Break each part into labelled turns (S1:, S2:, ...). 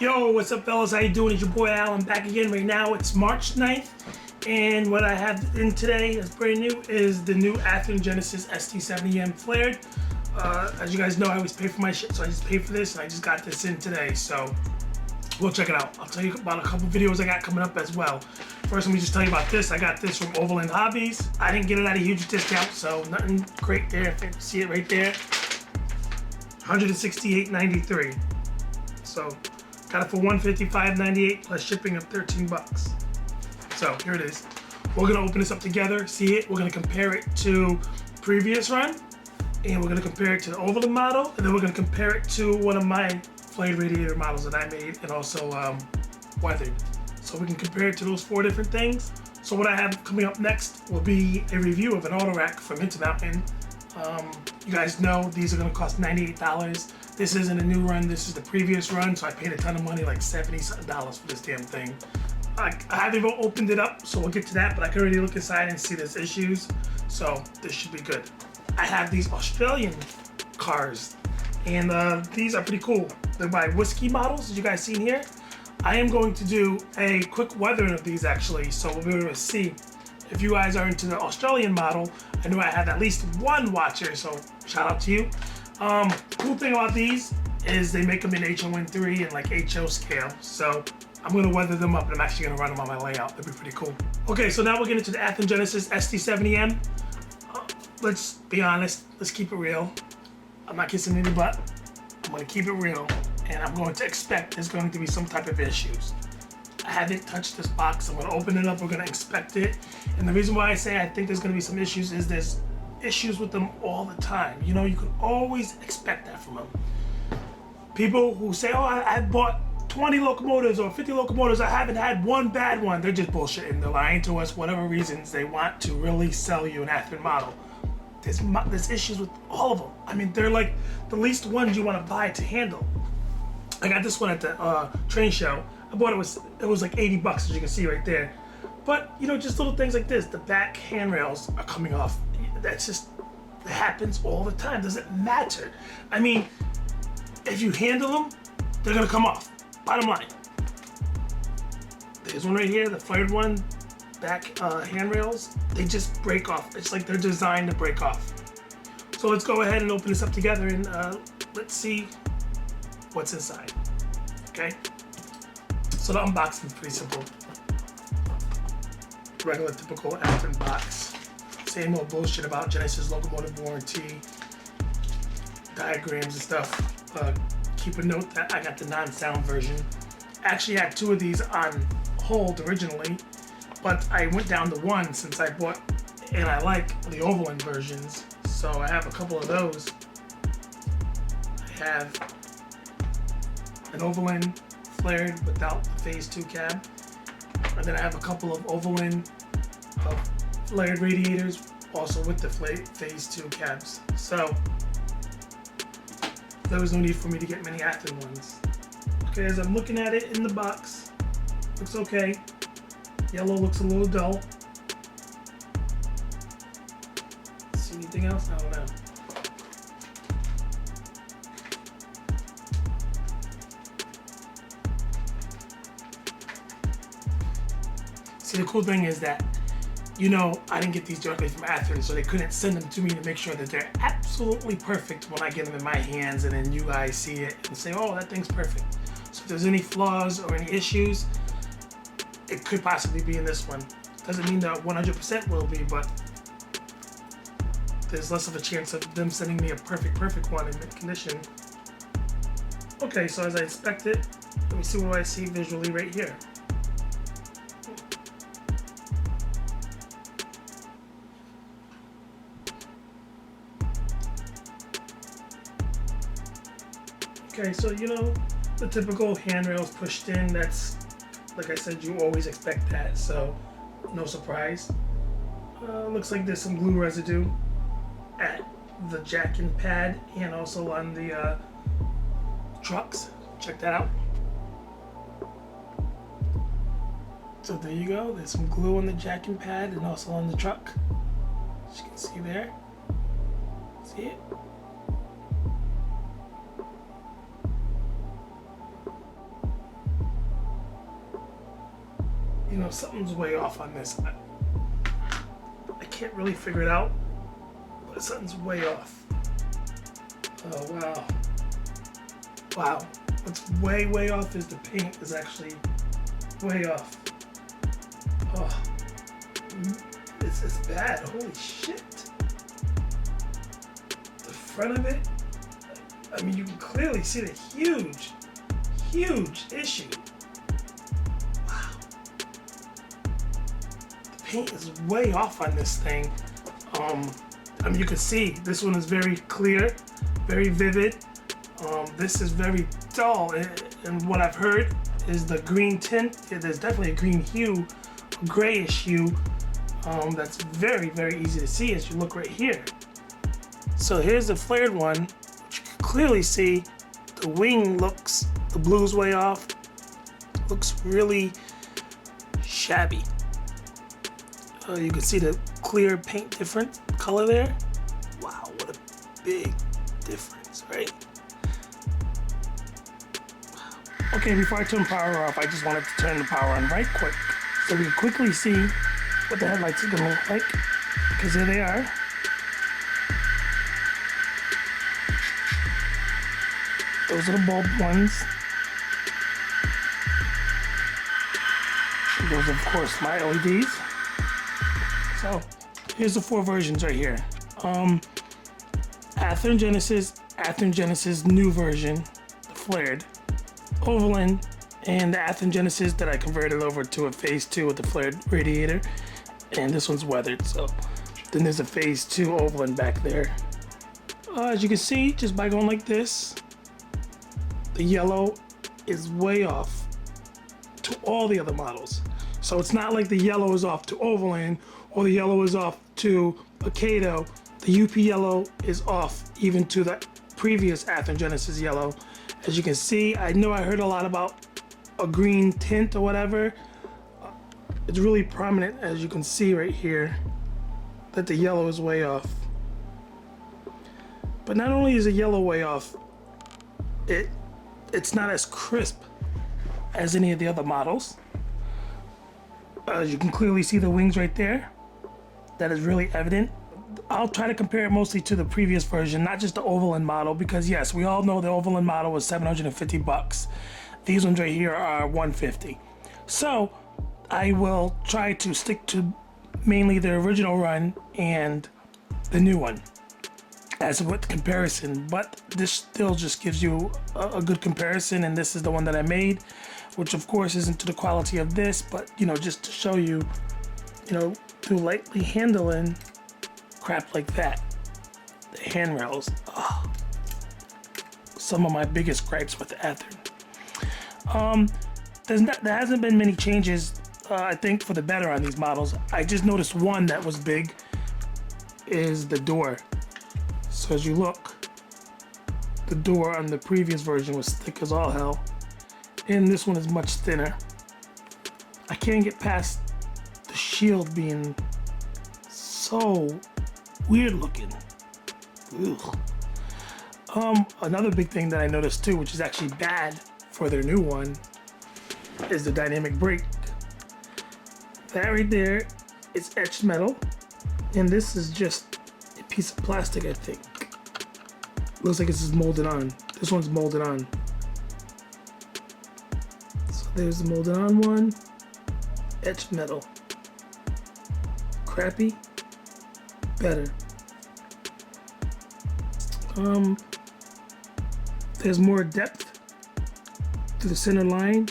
S1: Yo, what's up, fellas? How you doing? It's your boy Alan back again. Right now it's March 9th, and what I have in today that's brand new is the new Athearn Genesis SD70M flared. As you guys know, I always pay for my shit, so I just paid for this, and I just got this in today, so we'll check it out. I'll tell you about a couple videos I got coming up as well. First, let me just tell you about this. I got this from Overland Hobbies. I didn't get it at a huge discount, so nothing great there. If you see it right there, $168.93. So got it for $155.98 plus shipping of 13 bucks. So here it is. We're gonna open this up together, see it. We're gonna compare it to previous run, and we're gonna compare it to the Overland model, and then we're gonna compare it to one of my flared radiator models that I made and also weathered. So we can compare it to those 4 different things. So what I have coming up next will be a review of an auto rack from Intermountain. You guys know these are gonna cost $98. This isn't a new run, this is the previous run, so I paid a ton of money, like $70-something for this damn thing. I haven't even opened it up, so we'll get to that, but I can already look inside and see there's issues, so this should be good. I have these Australian cars, and these are pretty cool. They're by Whiskey models, as you guys seen here. I am going to do a quick weathering of these actually, so we'll be able to see. If you guys are into the Australian model, I know I have at least one watcher, so shout out to you. Cool thing about these is they make them in HO3 and like HO scale. So I'm gonna weather them up and I'm actually gonna run them on my layout. That'd be pretty cool. Okay, so now we're getting to the Athearn Genesis SD70M. Let's be honest, let's keep it real. I'm not kissing any butt. I'm gonna keep it real, and I'm going to expect there's going to be some type of issues. I haven't touched this box. I'm gonna open it up, we're gonna inspect it. And the reason why I say I think there's gonna be some issues is there's issues with them all the time. You know, you can always expect that from them. People who say, oh, I bought 20 locomotives or 50 locomotives, I haven't had one bad one. They're just bullshitting. They're lying to us, whatever reasons they want to really sell you an Athearn model. There's issues with all of them. I mean, they're like the least ones you want to buy to handle. I got this one at the train show. I bought it was like 80 bucks, as you can see right there. But, you know, just little things like this. The back handrails are coming off. That's just, it happens all the time. Doesn't matter. I mean, if you handle them, they're gonna come off. Bottom line. There's one right here, the flared one. Back handrails, they just break off. It's like they're designed to break off. So let's go ahead and open this up together and let's see what's inside. Okay? So the unboxing is pretty simple. Regular, typical Athearn box. Same old bullshit about Genesis locomotive warranty, diagrams and stuff. Keep a note that I got the non-sound version. Actually had 2 of these on hold originally, but I went down to 1 since I bought, and I like the Overland versions. So I have a couple of those. I have an Overland flared without the phase 2 cab. And then I have a couple of Overland flared radiators, also with the phase 2 cabs. So there was no need for me to get many Athearn ones. Okay, as I'm looking at it in the box, looks okay. Yellow looks a little dull. See anything else? I don't know. See, the cool thing is that, you know, I didn't get these directly from Athearn, so they couldn't send them to me to make sure that they're absolutely perfect when I get them in my hands, and then you guys see it and say, oh, that thing's perfect. So if there's any flaws or any issues, it could possibly be in this one. Doesn't mean that 100% will be, but there's less of a chance of them sending me a perfect one in mint condition. Okay, so as I inspect it, let me see what I see visually right here. Okay, so you know, the typical handrails pushed in, that's, like I said, you always expect that, so no surprise. Looks like there's some glue residue at the jacking pad and also on the trucks. Check that out. So there you go, there's some glue on the jacking pad and also on the truck. As you can see there. See it? you know, something's way off on this. I can't really figure it out, but something's way off. Oh, wow. Wow. What's way off is the paint is actually way off. Oh, this is bad. Holy shit. The front of it, I mean, you can clearly see the huge issue. Wow. The paint is way off on this thing. I mean, you can see this one is very clear, very vivid. This is very dull, and what I've heard is the green tint. There's definitely a green hue, a grayish hue. That's very easy to see as you look right here. So here's the flared one, which you can clearly see the wing looks, the blue's way off, looks really shabby. You can see the clear paint different color there. Wow, what a big difference, right? Okay, before I turn power off, I just wanted to turn the power on right quick so we can quickly see what the headlights are gonna look like. Because here they are. Those are the bulb ones. Those are, of course, my LEDs. So, here's the 4 versions right here. Athearn Genesis new version, the flared, Overland, and the Athearn Genesis that I converted over to a phase 2 with the flared radiator, and this one's weathered. So then there's a phase 2 Overland back there. As you can see, just by going like this, the yellow is way off to all the other models. So it's not like the yellow is off to Overland or the yellow is off to a Kato. The UP yellow is off even to the previous Athearn Genesis yellow. As you can see, I know I heard a lot about a green tint or whatever. It's really prominent, as you can see right here, that the yellow is way off. But not only is the yellow way off, it's not as crisp as any of the other models. As you can clearly see the wings right there. That is really evident. I'll try to compare it mostly to the previous version, not just the Overland model, because yes, we all know the Overland model was $750. These ones right here are $150. So I will try to stick to mainly the original run and the new one as a comparison, but this still just gives you a good comparison, and this is the one that I made, which of course isn't to the quality of this, but you know, just to show you, you know, through lightly handling crap like that. The handrails, some of my biggest gripes with the Athearn. There hasn't been many changes, I think, for the better on these models. I just noticed one that was big is the door. So as you look, the door on the previous version was thick as all hell, and this one is much thinner. I can't get past the shield being so weird looking. Ugh. Another big thing that I noticed too, which is actually bad for their new one, is the dynamic brake. That right there is etched metal, and this is just a piece of plastic, I think. Looks like this is molded on. This one's molded on. So there's the molded on one. Etched metal. Crappy. Better. There's more depth to the center line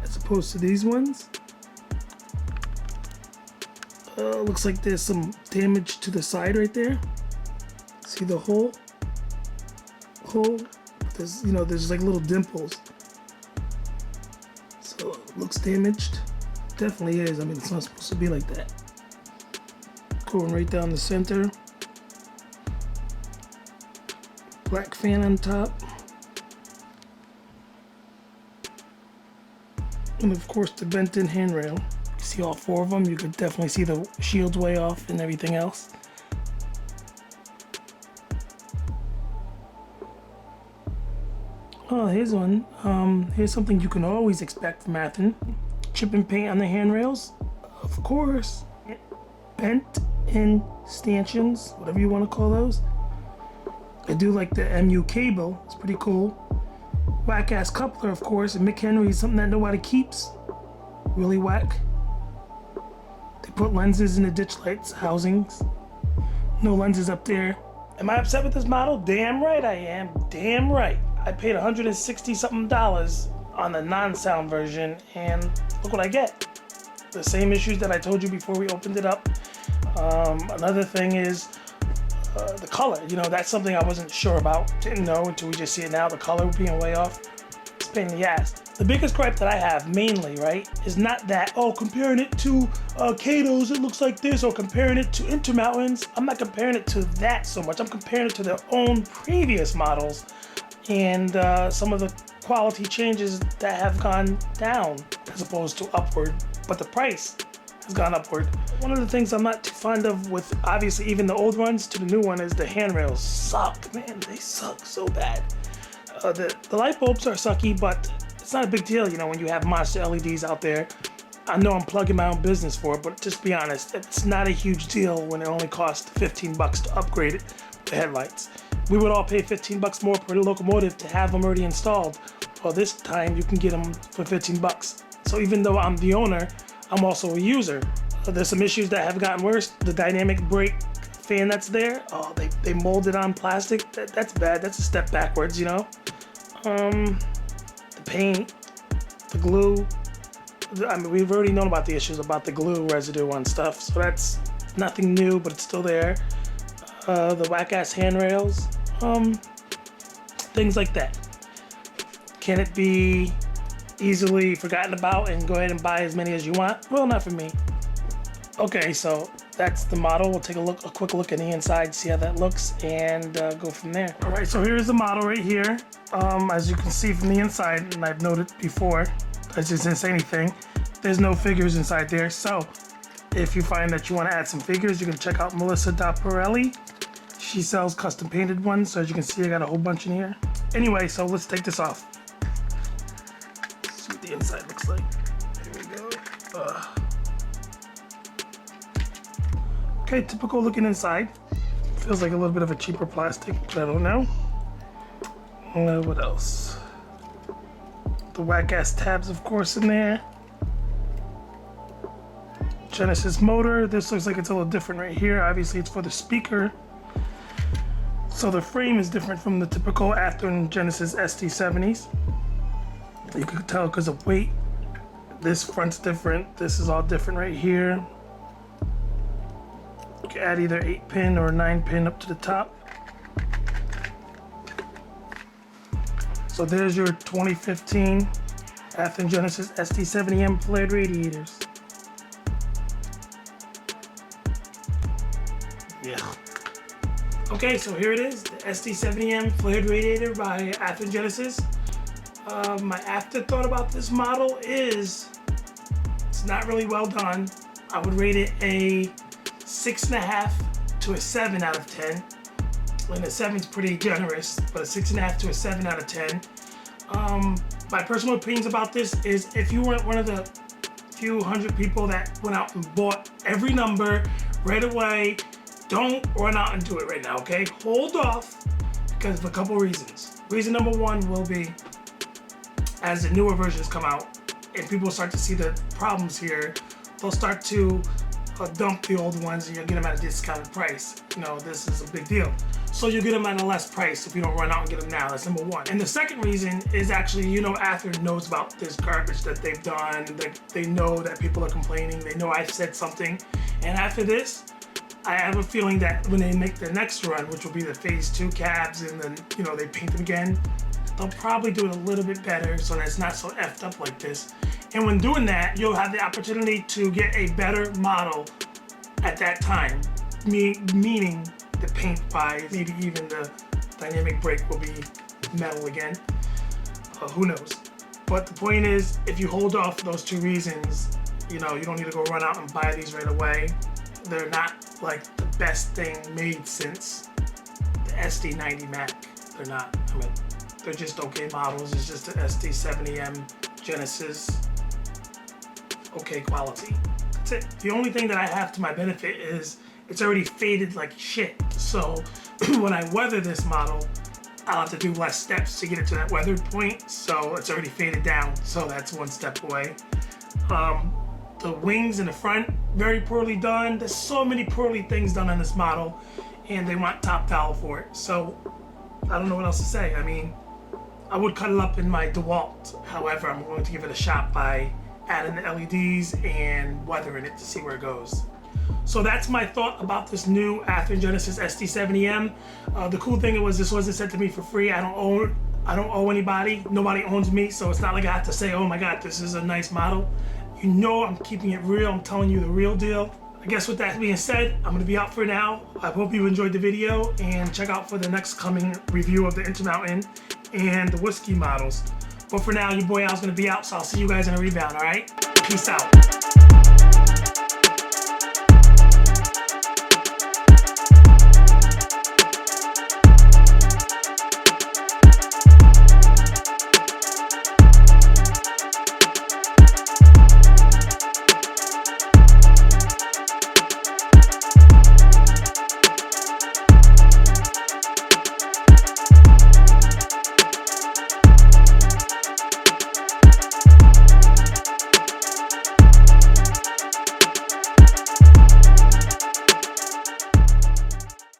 S1: as opposed to these ones. Looks like there's some damage to the side right there. See the hole? There's, you know, there's like little dimples. So it looks damaged. Definitely is. I mean, it's not supposed to be like that. Going right down the center. Black fan on top. And of course the bent in handrail. You see all 4 of them. You could definitely see the shields way off and everything else. Oh, here's one. Here's something you can always expect from Athearn. chipping paint on the handrails, of course. Bent in stanchions, whatever you want to call those. I do like the MU cable, it's pretty cool. Whack ass coupler, of course, and Mick Henry is something that nobody keeps. Really whack. They put lenses in the ditch lights housings. No lenses up there. Am I upset with this model? Damn right I am. Damn right. I paid $160 something on the non-sound version, and look what I get. The same issues that I told you before we opened it up. Another thing is the color. You know, that's something I wasn't sure about. Didn't know until we just see it now. The color being way off. It's a pain in the ass. The biggest gripe that I have mainly, right, is not that, oh, comparing it to Kato's, it looks like this, or comparing it to Intermountains. I'm not comparing it to that so much. I'm comparing it to their own previous models and some of the quality changes that have gone down as opposed to upward, but the price has gone upward. One of the things I'm not too fond of with obviously even the old ones to the new one is the handrails suck, man. They suck so bad. The light bulbs are sucky, but it's not a big deal, you know, when you have monster LEDs out there. I know I'm plugging my own business for it, but just be honest, it's not a huge deal when it only costs $15 to upgrade it, the headlights. We would all pay $15 more per locomotive to have them already installed. Well, this time you can get them for $15. So even though I'm the owner, I'm also a user. There's some issues that have gotten worse. The dynamic brake fan that's there, oh, they molded on plastic. That's bad. That's a step backwards, you know. The paint, the glue. I mean, we've already known about the issues about the glue residue on stuff, so that's nothing new, but it's still there. The whack-ass handrails, things like that. Can it be easily forgotten about and go ahead and buy as many as you want? Well, not for me. Okay, so that's the model. We'll take a quick look at the inside, see how that looks, and go from there. All right, so here's the model right here. As you can see from the inside, and I've noted before, I just didn't say anything, there's no figures inside there. So if you find that you want to add some figures, you can check out Melissa Daparelli. She sells custom painted ones, so as you can see, I got a whole bunch in here. Anyway, so let's take this off. Let's see what the inside looks like. Here we go. Okay, typical looking inside. Feels like a little bit of a cheaper plastic, but I don't know. What else? The whack-ass tabs, of course, in there. Genesis motor. This looks like it's a little different right here. Obviously, it's for the speaker. So the frame is different from the typical Athearn Genesis SD70s. You can tell because of weight. This front's different. This is all different right here. You can add either 8-pin or 9-pin up to the top. So there's your 2015 Athearn Genesis SD70M flared radiators. Yeah. Okay, so here it is, the SD70M flared radiator by Athearn Genesis. My afterthought about this model is it's not really well done. I would rate it a 6.5 to a 7 out of 10. And a 7 is pretty generous, but a 6.5 to a 7 out of 10. My personal opinions about this is if you weren't one of the few hundred people that went out and bought every number right away, don't run out and do it right now, okay? Hold off because of a couple reasons. Reason number one will be as the newer versions come out and people start to see the problems here, they'll start to dump the old ones and you'll get them at a discounted price. You know, this is a big deal. So you get them at a less price if you don't run out and get them now. That's number one. And the second reason is actually, you know, Athearn knows about this garbage that they've done. They know that people are complaining. They know I've said something. And after this, I have a feeling that when they make their next run, which will be the phase 2 cabs, and then, you know, they paint them again, they'll probably do it a little bit better so that it's not so effed up like this. And when doing that, you'll have the opportunity to get a better model at that time, meaning the paint wise, maybe even the dynamic brake will be metal again. Who knows? But the point is, if you hold off for those two reasons, you know, you don't need to go run out and buy these right away. They're not like the best thing made since the SD90 Mac. They're not. I mean, they're just okay models. It's just the SD70M Genesis okay quality. That's it. The only thing that I have to my benefit is it's already faded like shit. So when I weather this model, I'll have to do less steps to get it to that weathered point. So it's already faded down. So that's one step away. The wings in the front, very poorly done. There's so many poorly things done on this model, and they want top dollar for it. So I don't know what else to say. I mean, I would cut it up in my DeWalt. However, I'm going to give it a shot by adding the LEDs and weathering it to see where it goes. So that's my thought about this new Athearn Genesis SD70M. The cool thing was this wasn't sent to me for free. I don't owe anybody. Nobody owns me, so it's not like I have to say, oh my God, this is a nice model. You know I'm keeping it real. I'm telling you the real deal. I guess with that being said, I'm going to be out for now. I hope you enjoyed the video, and check out for the next coming review of the Intermountain and the Whiskey models. But for now, your boy Al's going to be out, so I'll see you guys in a rebound, all right? Peace out.